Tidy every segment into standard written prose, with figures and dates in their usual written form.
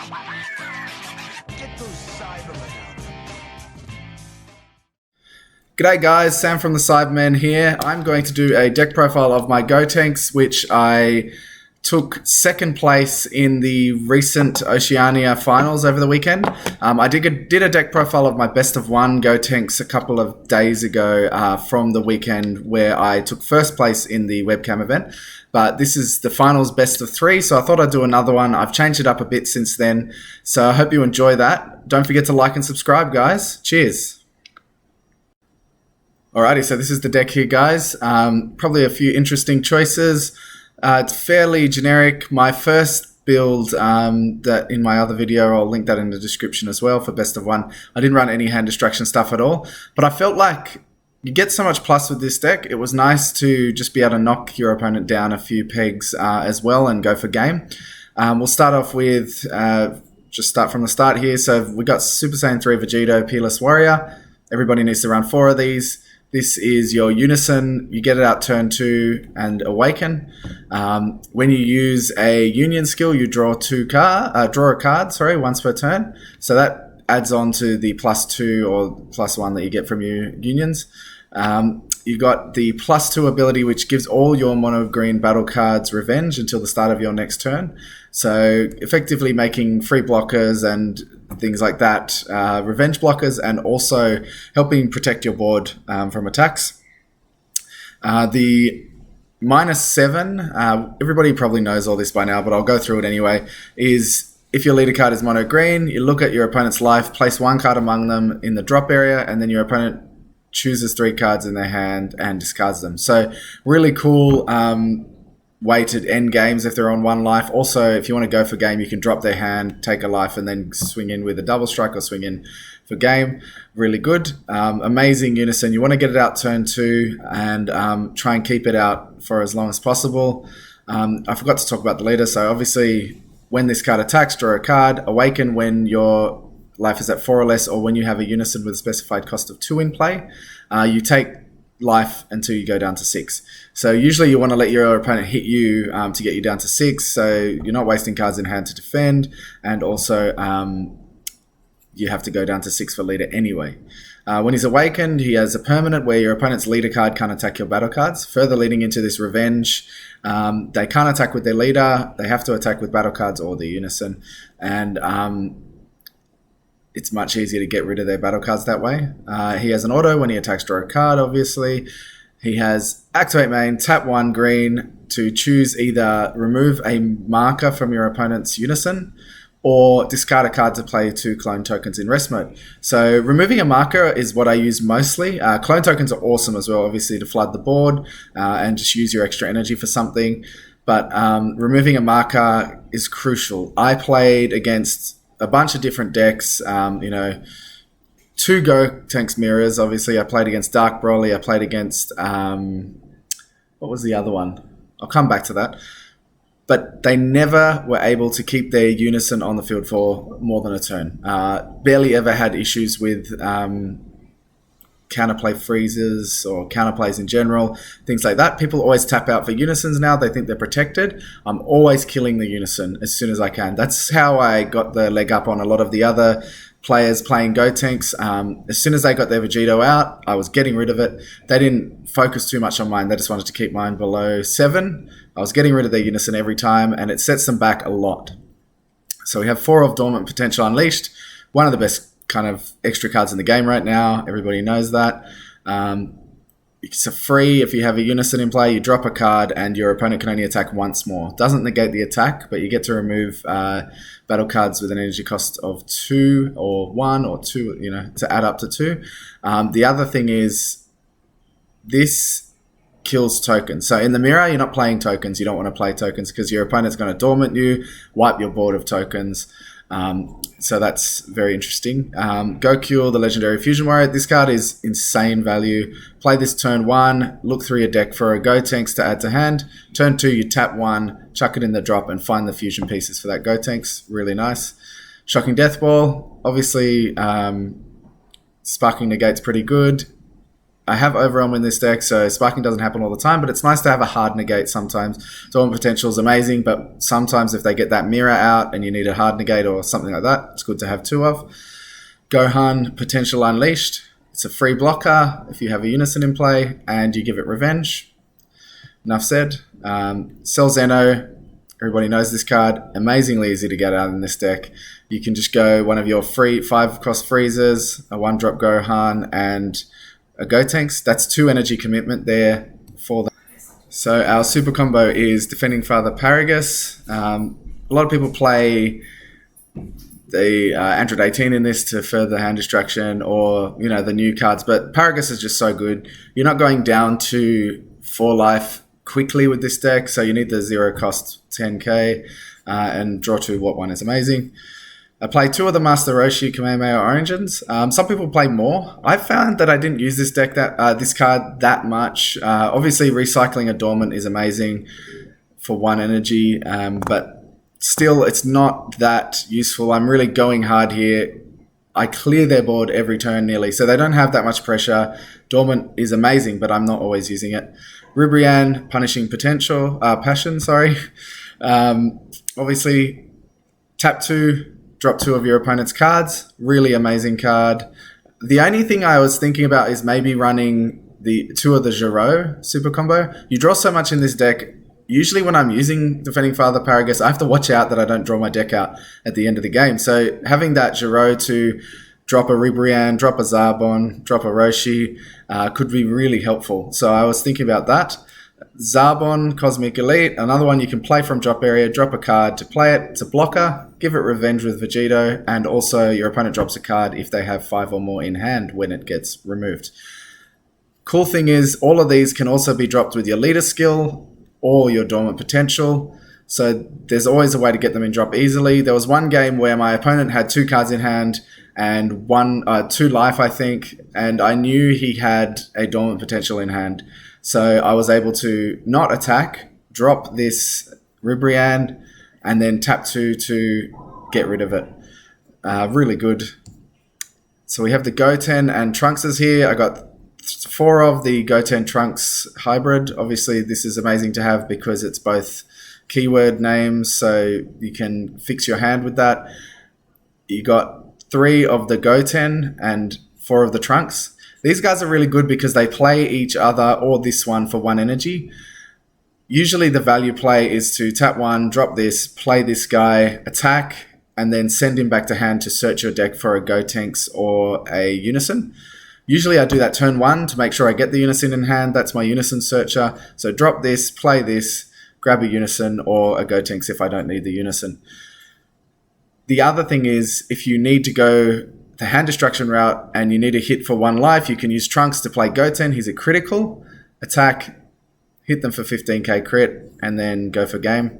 Get those Cybermen out. G'day guys, Sam from the Cybermen here. I'm going to do a deck profile of my Gotenks, which I took second place in the recent Oceania finals over the weekend. I did a deck profile of my best of one Gotenks a couple of days ago from the weekend where I took first place in the webcam event. But this is the finals best of three, so I thought I'd do another one. I've changed it up a bit since then, so I hope you enjoy that. Don't forget to like and subscribe, guys. Cheers. Alrighty, so this is the deck here, guys. Probably a few interesting choices. It's fairly generic. My first build that in my other video, I'll link that in the description as well for best of one. I didn't run any hand distraction stuff at all, but I felt like you get so much plus with this deck. It was nice to just be able to knock your opponent down a few pegs as well and go for game. We'll start off with, just start from the start here. So we got Super Saiyan 3 Vegito, Peerless Warrior. Everybody needs to run 4 of these. This is your Unison. You get it out turn 2 and Awaken. When you use a Union skill, you draw a card, once per turn. So that adds on to the +2 or +1 that you get from your Unions. You got the +2 ability, which gives all your mono green battle cards revenge until the start of your next turn. So effectively making free blockers and things like that, revenge blockers, and also helping protect your board from attacks. The -7, everybody probably knows all this by now, but I'll go through it anyway, is if your leader card is mono green, you look at your opponent's life, place 1 card among them in the drop area, and then your opponent chooses 3 cards in their hand and discards them. So really cool way to end games if they're on 1 life. Also, if you want to go for game, you can drop their hand, take a life, and then swing in with a double strike or swing in for game. Really good. Amazing Unison. You want to get it out turn 2 and try and keep it out for as long as possible. I forgot to talk about the leader. So obviously, when this card attacks, draw a card. Awaken when your life is at 4 or less, or when you have a Unison with a specified cost of 2 in play. You take life until you go down to 6. So usually you want to let your opponent hit you to get you down to 6, so you're not wasting cards in hand to defend, and also you have to go down to 6 for leader anyway. When he's awakened, he has a permanent where your opponent's leader card can't attack your battle cards, further leading into this revenge. They can't attack with their leader, they have to attack with battle cards or the Unison, and it's much easier to get rid of their battle cards that way. He has an auto when he attacks, draw a card, obviously. He has activate main, tap 1 green to choose either remove a marker from your opponent's Unison or discard a card to play 2 clone tokens in rest mode. So removing a marker is what I use mostly. Clone tokens are awesome as well, obviously, to flood the board and just use your extra energy for something. But removing a marker is crucial. I played against a bunch of different decks, 2 Gotenks mirrors. Obviously, I played against Dark Broly. I played against, what was the other one? I'll come back to that. But they never were able to keep their Unison on the field for more than a turn. Barely ever had issues with counterplay freezes or counterplays in general, things like that. People always tap out for Unisons now. They think they're protected. I'm always killing the Unison as soon as I can. That's how I got the leg up on a lot of the other players playing Gotenks. As soon as they got their Vegito out, I was getting rid of it. They didn't focus too much on mine. They just wanted to keep mine below 7. I was getting rid of their Unison every time, and it sets them back a lot. So we have 4 of Dormant Potential Unleashed, one of the best kind of extra cards in the game right now. Everybody knows that. It's a free. If you have a Unison in play, you drop a card and your opponent can only attack once more. Doesn't negate the attack, but you get to remove battle cards with an energy cost of 2 or 1 or 2, to add up to 2. The other thing is this kills tokens. So in the mirror, you're not playing tokens. You don't want to play tokens because your opponent's going to dormant you, wipe your board of tokens. So that's very interesting. Goku, the Legendary Fusion Warrior. This card is insane value. Play this turn 1, look through your deck for a Gotenks to add to hand. Turn 2, you tap 1, chuck it in the drop and find the fusion pieces for that Gotenks. Really nice. Shocking Death Ball. Obviously, Sparking Negate's pretty good. I have Overwhelm in this deck, so sparking doesn't happen all the time, but it's nice to have a hard negate sometimes. Dormant Potential is amazing, but sometimes if they get that mirror out and you need a hard negate or something like that, it's good to have 2 of. Gohan Potential Unleashed. It's a free blocker if you have a Unison in play, and you give it Revenge. Enough said. Cell Zeno. Everybody knows this card. Amazingly easy to get out in this deck. You can just go one of your free 5-cost freezers, a 1-drop Gohan, and a Gotenks. That's 2 energy commitment there for that. So our super combo is Defending Father Paragus. A lot of people play the Android 18 in this to further hand distraction, or the new cards, but Paragus is just so good. You're not going down to 4 life quickly with this deck, so you need the 0 cost 10k and draw 2 what 1 is amazing. I play 2 of the Master Roshi Kamehameha Origins. Some people play more. I found that I didn't use this deck this card that much. Obviously, recycling a Dormant is amazing for 1 energy, but still, it's not that useful. I'm really going hard here. I clear their board every turn nearly, so they don't have that much pressure. Dormant is amazing, but I'm not always using it. Rubrian, Punishing Passion. Obviously, tap 2. Drop 2 of your opponent's cards. Really amazing card. The only thing I was thinking about is maybe running the 2 of the Giro super combo. You draw so much in this deck. Usually when I'm using Defending Father Paragus, I have to watch out that I don't draw my deck out at the end of the game. So having that Giro to drop a Ribrianne, drop a Zarbon, drop a Roshi could be really helpful. So I was thinking about that. Zarbon, Cosmic Elite, another one you can play from drop area, drop a card to play it. It's a blocker, give it Revenge with Vegito, and also your opponent drops a card if they have 5 or more in hand when it gets removed. Cool thing is, all of these can also be dropped with your Leader skill or your Dormant Potential, so there's always a way to get them in drop easily. There was one game where my opponent had 2 cards in hand and 2 life, I think, and I knew he had a Dormant Potential in hand. So I was able to not attack, drop this Ribrianne, and then tap 2 to get rid of it. Really good. So we have the Goten and Trunkses here. I got 4 of the Goten Trunks hybrid. Obviously, this is amazing to have because it's both keyword names, so you can fix your hand with that. You got 3 of the Goten and 4 of the Trunks. These guys are really good because they play each other or this one for 1 energy. Usually the value play is to tap 1, drop this, play this guy, attack, and then send him back to hand to search your deck for a Gotenks or a Unison. Usually I do that turn 1 to make sure I get the Unison in hand. That's my Unison searcher. So drop this, play this, grab a Unison or a Gotenks if I don't need the Unison. The other thing is, if you need to go the hand destruction route and you need a hit for 1 life, you can use Trunks to play Goten. He's a critical. Attack, hit them for 15k crit, and then go for game.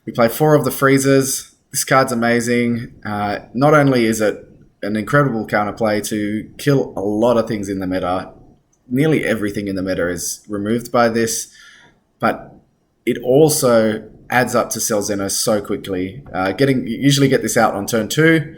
We play 4 of the Freezers. This card's amazing. Not only is it an incredible counterplay to kill a lot of things in the meta, nearly everything in the meta is removed by this, but it also adds up to Cell Zeno so quickly. You usually get this out on turn 2,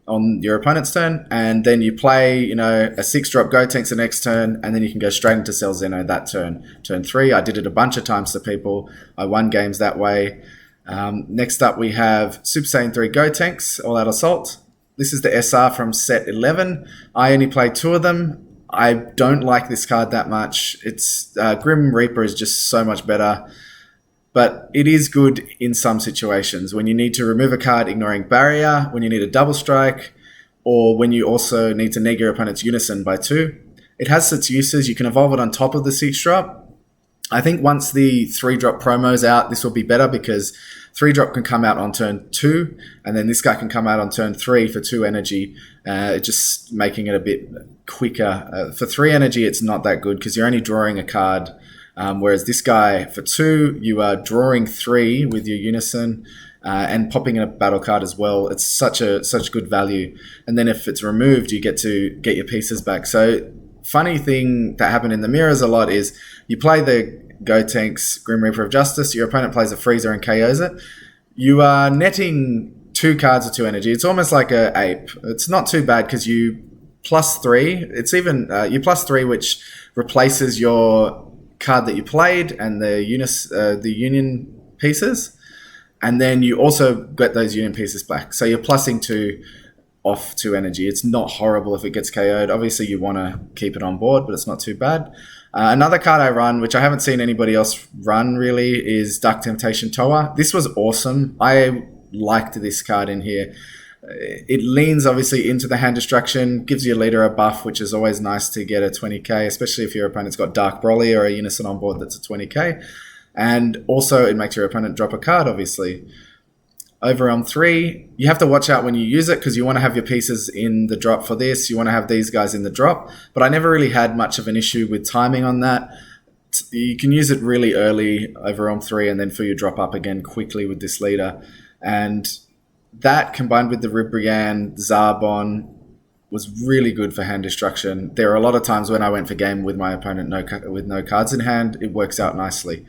on your opponent's turn, and then you play, a 6-drop Gotenks the next turn, and then you can go straight into Cell Zeno that turn. Turn 3, I did it a bunch of times to people. I won games that way. Next up, we have Super Saiyan 3 Gotenks, All Out Assault. This is the SR from set 11. I only played 2 of them. I don't like this card that much. It's Grim Reaper is just so much better. But it is good in some situations when you need to remove a card ignoring barrier, when you need a double strike, or when you also need to neg your opponent's Unison by 2. It has its uses. You can evolve it on top of the 6-drop. I think once the 3-drop promo's out, this will be better because 3-drop can come out on turn 2, and then this guy can come out on turn 3 for 2 energy, just making it a bit quicker. For 3 energy, it's not that good because you're only drawing a card. Whereas this guy, for 2, you are drawing 3 with your Unison and popping in a battle card as well. It's such good value. And then if it's removed, you get to get your pieces back. So funny thing that happened in the mirrors a lot is you play the Gotenks Grim Reaper of Justice, your opponent plays a Freezer and KOs it. You are netting 2 cards of 2 energy. It's almost like a ape. It's not too bad because you +3. It's even you +3, which replaces your card that you played and the union pieces, and then you also get those union pieces back. So you're plussing 2 off 2 energy. It's not horrible if it gets KO'd. Obviously, you want to keep it on board, but it's not too bad. Another card I run, which I haven't seen anybody else run really, is Dark Temptation Toa. This was awesome. I liked this card in here. It leans obviously into the hand destruction, gives your leader a buff, which is always nice to get a 20k, especially if your opponent's got Dark Broly or a Unison on board that's a 20k. And also it makes your opponent drop a card, obviously. Overwhelm 3, you have to watch out when you use it because you want to have your pieces in the drop for this. You want to have these guys in the drop. But I never really had much of an issue with timing on that. You can use it really early, Overwhelm 3, and then fill your drop up again quickly with this leader. And that combined with the Ribrianne, Zarbon, was really good for hand destruction. There are a lot of times when I went for game with my opponent with no cards in hand. It works out nicely.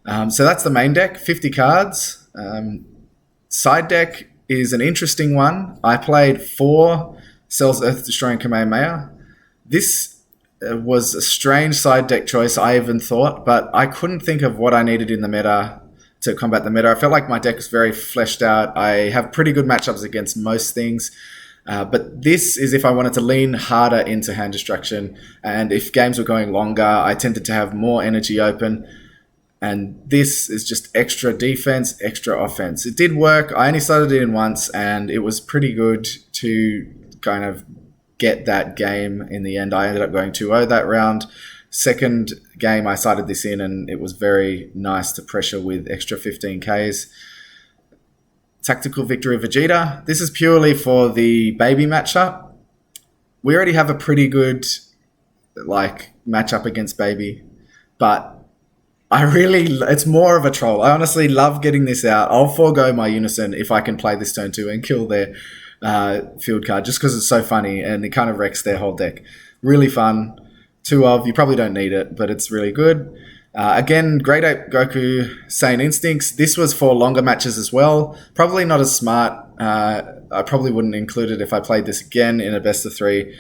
So that's the main deck, 50 cards. Side deck is an interesting one. I played 4 Cell's Earth Destroying Kamehameha. This was a strange side deck choice, I even thought, but I couldn't think of what I needed in the meta to combat the meta. I felt like my deck was very fleshed out. I have pretty good matchups against most things, but this is if I wanted to lean harder into hand destruction, and if games were going longer, I tended to have more energy open. And this is just extra defense, extra offense. It did work. I only started it in once, and it was pretty good to kind of get that game in the end. I ended up going 2-0 that round. Second game, I started this in, and it was very nice to pressure with extra 15Ks. Tactical Victory Vegeta. This is purely for the baby matchup. We already have a pretty good matchup against baby, but it's more of a troll. I honestly love getting this out. I'll forego my Unison if I can play this turn 2 and kill their field card just because it's so funny and it kind of wrecks their whole deck. Really fun. 2 of, you probably don't need it, but it's really good. Again, Great Ape Goku Saiyan Instincts. This was for longer matches as well. Probably not as smart. I probably wouldn't include it if I played this again in a best of 3.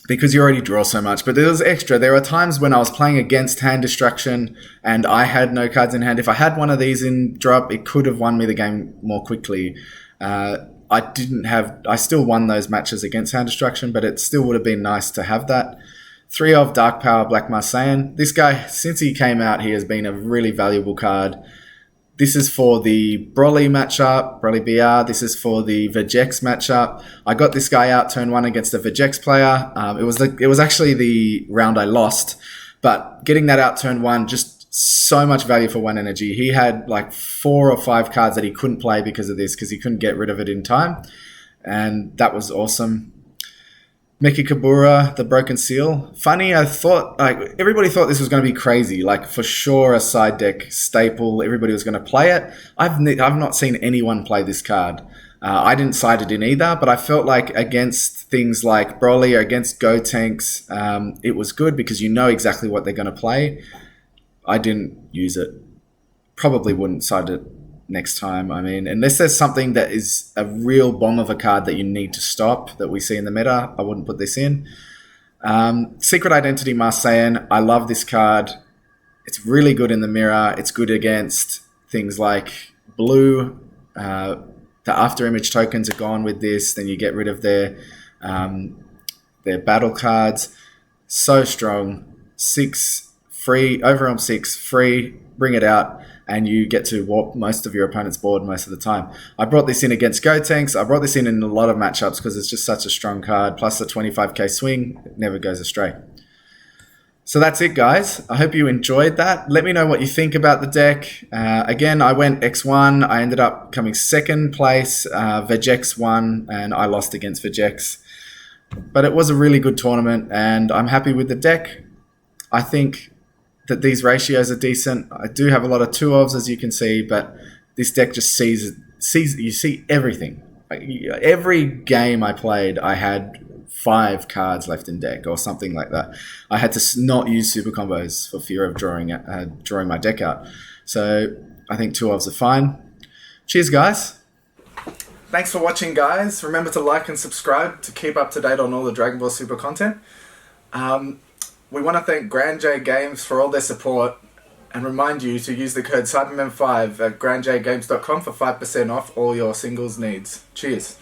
Because you already draw so much. But there was extra. There were times when I was playing against hand destruction and I had no cards in hand. If I had one of these in drop, it could have won me the game more quickly. I still won those matches against hand destruction, but it still would have been nice to have that. 3 of Dark Power Black Marseillan. This guy, since he came out, he has been a really valuable card. This is for the Broly matchup, Broly BR. This is for the Vegex matchup. I got this guy out turn 1 against a Vegex player. It was actually the round I lost, but getting that out turn 1, just so much value for 1 energy. He had 4 or 5 cards that he couldn't play because of this, because he couldn't get rid of it in time, and that was awesome. Meki Kabura, the Broken Seal. Funny, I thought, everybody thought this was going to be crazy. For sure, a side deck staple. Everybody was going to play it. I've not seen anyone play this card. I didn't side it in either, but I felt like against things like Broly or against Gotenks, it was good because you know exactly what they're going to play. I didn't use it. Probably wouldn't side it next time. I mean, unless there's something that is a real bomb of a card that you need to stop that we see in the meta, I wouldn't put this in. Secret Identity Marseillan. I love this card. It's really good in the mirror. It's good against things like blue. The after image tokens are gone with this. Then you get rid of their battle cards. So strong. 6 free. Overwhelm 6 free. Bring it out. And you get to warp most of your opponent's board most of the time. I brought this in against Gotenks. I brought this in a lot of matchups because it's just such a strong card. Plus the 25k swing, it never goes astray. So that's it, guys. I hope you enjoyed that. Let me know what you think about the deck. Again, I went X1. I ended up coming 2nd place. Vegex won, and I lost against Vegex. But it was a really good tournament, and I'm happy with the deck. I think that these ratios are decent. I do have a lot of 2-ofs, as you can see, but this deck just sees you see everything. Every game I played, I had 5 cards left in deck or something like that. I had to not use super combos for fear of drawing my deck out. So I think 2-ofs are fine. Cheers, guys. Thanks for watching, guys. Remember to like and subscribe to keep up to date on all the Dragon Ball Super content. We want to thank Grand J Games for all their support and remind you to use the code CyberMen5 at grandjgames.com for 5% off all your singles needs. Cheers.